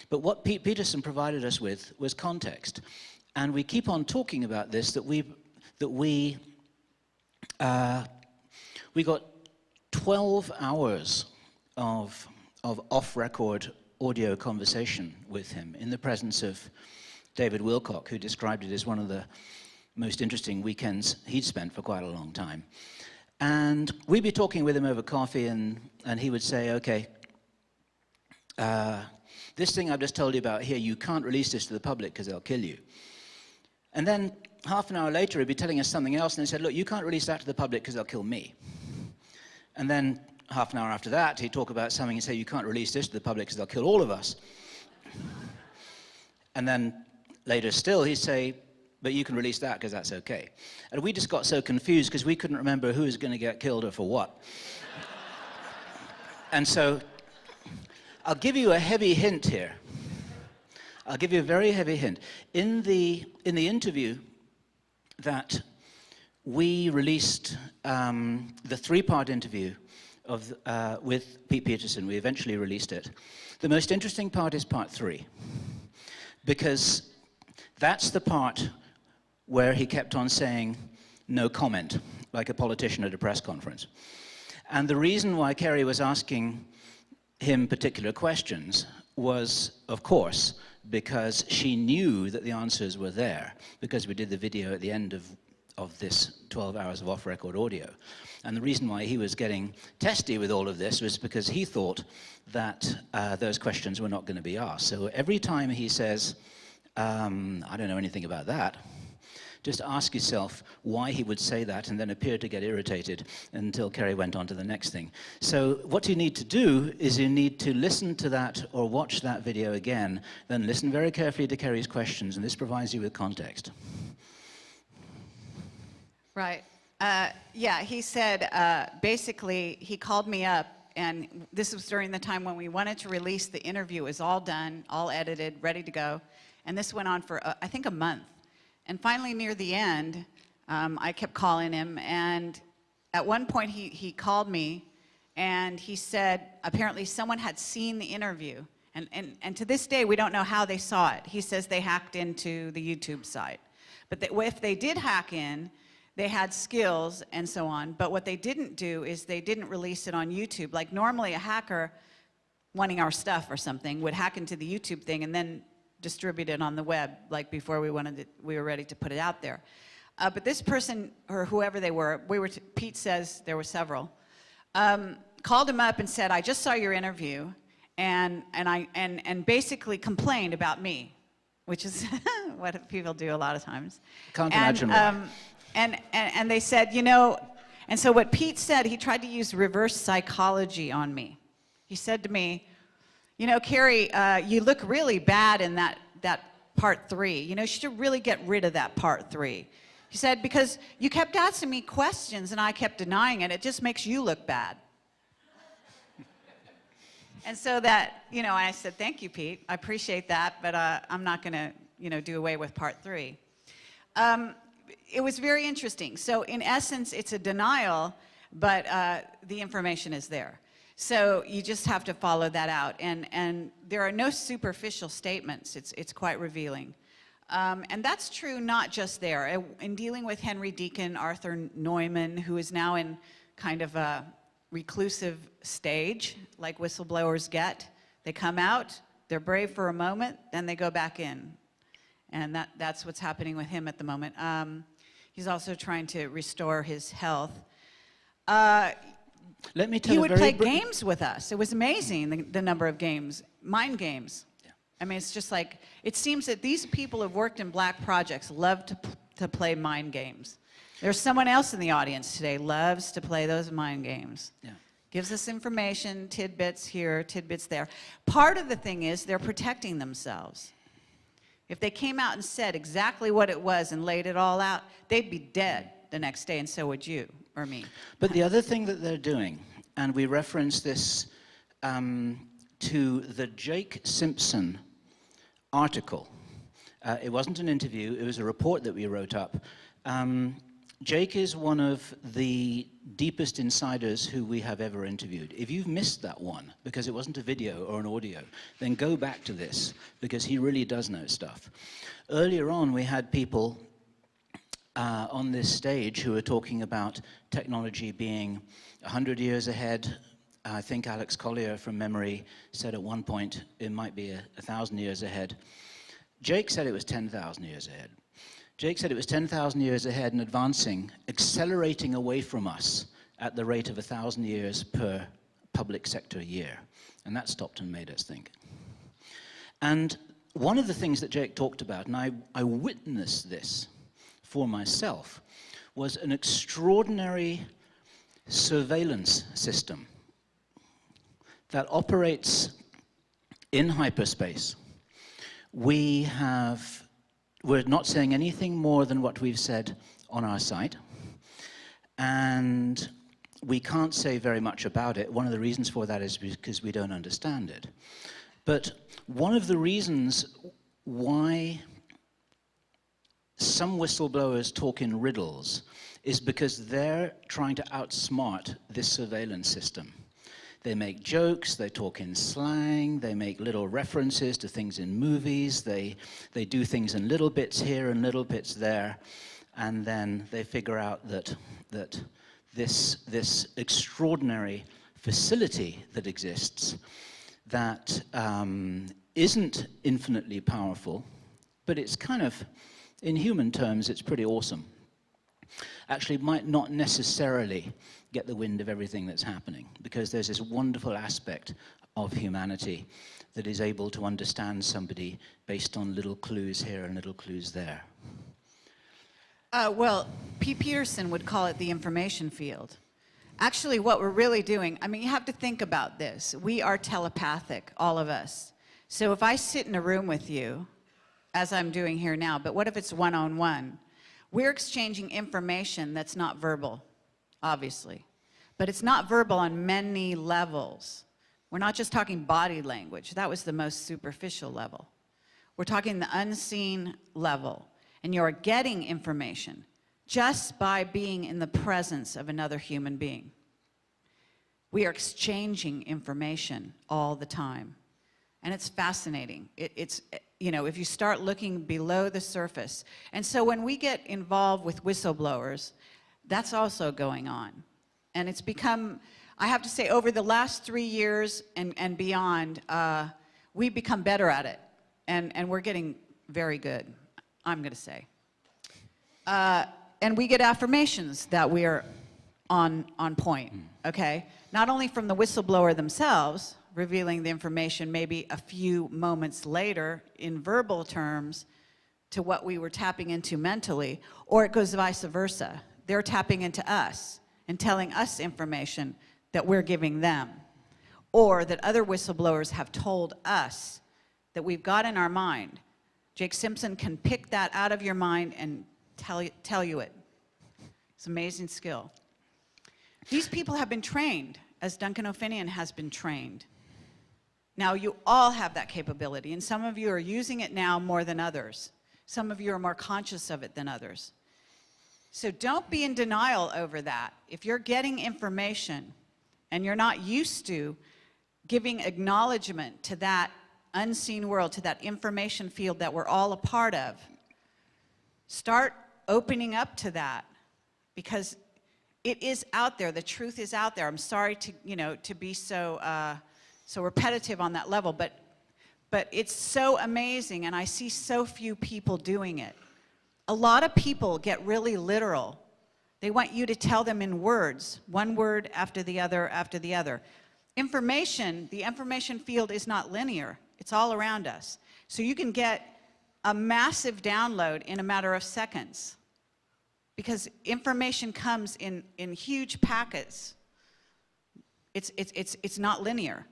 But what Pete Peterson provided us with was context. And we keep on talking about this, that we got 12 hours of off-record audio conversation with him in the presence of David Wilcock, who described it as one of the most interesting weekends he'd spent for quite a long time. And we'd be talking with him over coffee, and he would say, okay, this thing I've just told you about here, you can't release this to the public because they'll kill you. And then half an hour later, he'd be telling us something else, and he said, look, you can't release that to the public because they'll kill me. And then half an hour after that, he'd talk about something and say, you can't release this to the public because they'll kill all of us. And then later still, he'd say, but you can release that because that's okay. And we just got so confused because we couldn't remember who was going to get killed or for what. And so I'll give you a heavy hint here. I'll give you a very heavy hint. In the interview that we released, the three-part interview with Pete Peterson, we eventually released it. The most interesting part is part 3, because that's the part where he kept on saying no comment, like a politician at a press conference. And the reason why Kerry was asking him particular questions was, of course, because she knew that the answers were there, because we did the video at the end of this 12 hours of off-record audio. And the reason why he was getting testy with all of this was because he thought that those questions were not going to be asked. So every time he says, I don't know anything about that, just ask yourself why he would say that, and then appear to get irritated until Kerry went on to the next thing. So what you need to do is you need to listen to that or watch that video again, then listen very carefully to Kerry's questions, and this provides you with context. Right. Yeah, he said, basically, he called me up, and this was during the time when we wanted to release the interview. It was all done, all edited, ready to go. And this went on for, I think, a month. And finally, near the end, I kept calling him, and at one point he called me, and he said apparently someone had seen the interview, and to this day we don't know how they saw it. He says they hacked into the YouTube site, but if they did hack in, they had skills and so on, but what they didn't do is they didn't release it on YouTube. Like normally a hacker wanting our stuff or something would hack into the YouTube thing and then distribute it on the web, like before we were ready to put it out there. But this person, or whoever they were, Pete says there were several, called him up and said, I just saw your interview, and basically complained about me, which is what people do a lot of times. Can't imagine why. And they said, you know, and so what Pete said, he tried to use reverse psychology on me. He said to me, you know, Carrie, you look really bad in that part 3. You know, you should really get rid of that part 3. He said, because you kept asking me questions and I kept denying it. It just makes you look bad. And so that, you know, I said, thank you, Pete. I appreciate that, but I'm not going to, you know, do away with part 3. It was very interesting. So in essence, it's a denial, but the information is there. So you just have to follow that out. And there are no superficial statements. It's quite revealing. And that's true not just there. In dealing with Henry Deacon, Arthur Neumann, who is now in kind of a reclusive stage, like whistleblowers get. They come out, they're brave for a moment, then they go back in. And that's what's happening with him at the moment. He's also trying to restore his health. Let me tell he you, would play games with us. It was amazing, the number of games, mind games. Yeah. I mean, it's just like, it seems that these people who have worked in black projects love to play mind games. There's someone else in the audience today loves to play those mind games. Yeah. Gives us information, tidbits here, tidbits there. Part of the thing is they're protecting themselves. If they came out and said exactly what it was and laid it all out, they'd be dead the next day, and so would you or me. But the other thing that they're doing, and we reference this to the Jake Simpson article. It wasn't an interview, it was a report that we wrote up. Jake is one of the deepest insiders who we have ever interviewed. If you've missed that one, because it wasn't a video or an audio, then go back to this, because he really does know stuff. Earlier on, we had people on this stage who were talking about technology being 100 years ahead. I think Alex Collier, from memory, said at one point it might be 1,000 years ahead. Jake said it was 10,000 years ahead. Jake said it was 10,000 years ahead and advancing, accelerating away from us at the rate of 1,000 years per public sector year. And that stopped and made us think. And one of the things that Jake talked about, and I witnessed this for myself, was an extraordinary surveillance system that operates in hyperspace. We're not saying anything more than what we've said on our site, and we can't say very much about it. One of the reasons for that is because we don't understand it. But one of the reasons why some whistleblowers talk in riddles is because they're trying to outsmart this surveillance system. They make jokes, they talk in slang, they make little references to things in movies, they do things in little bits here and little bits there, and then they figure out that this extraordinary facility that exists that isn't infinitely powerful, but it's kind of, in human terms, it's pretty awesome, actually might not necessarily get the wind of everything that's happening, because there's this wonderful aspect of humanity that is able to understand somebody based on little clues here and little clues there. Well, P. Peterson would call it the information field. Actually, what we're really doing, I mean, you have to think about this. We are telepathic, all of us. So if I sit in a room with you, as I'm doing here now, but what if it's one-on-one? We're exchanging information that's not verbal, obviously. But it's not verbal on many levels. We're not just talking body language. That was the most superficial level. We're talking the unseen level. And you're getting information just by being in the presence of another human being. We are exchanging information all the time. And it's fascinating. It's, you know, if you start looking below the surface. And so when we get involved with whistleblowers, that's also going on. And it's become, I have to say, over the last 3 years and beyond, we've become better at it. And we're getting very good, I'm going to say. And we get affirmations that we're on point, okay? Not only from the whistleblower themselves, revealing the information maybe a few moments later in verbal terms to what we were tapping into mentally, or it goes vice versa. They're tapping into us and telling us information that we're giving them, or that other whistleblowers have told us that we've got in our mind. Jake Simpson can pick that out of your mind and tell you it. It's an amazing skill. These people have been trained, as Duncan O'Finian has been trained. Now, you all have that capability, and some of you are using it now more than others. Some of you are more conscious of it than others. So don't be in denial over that. If you're getting information and you're not used to giving acknowledgement to that unseen world, to that information field that we're all a part of, start opening up to that, because it is out there. The truth is out there. I'm sorry to, you know, to be so repetitive on that level, but it's so amazing, and I see so few people doing it. A lot of people get really literal. They want you to tell them in words, one word after the other after the other. Information, the information field is not linear. It's all around us. So you can get a massive download in a matter of seconds, because information comes in huge packets. It's not linear.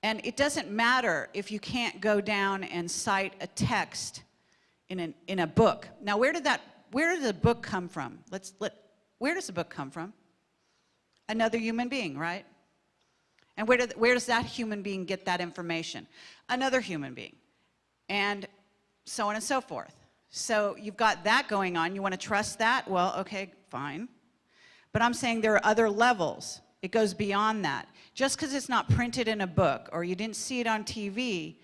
And it doesn't matter if you can't go down and cite a text in a book. Now, where did the book come from? Where does the book come from? Another human being, right? And where does that human being get that information? Another human being. And so on and so forth. So you've got that going on. You want to trust that? Well, okay, fine. But I'm saying there are other levels. It goes beyond that. Just because it's not printed in a book or you didn't see it on TV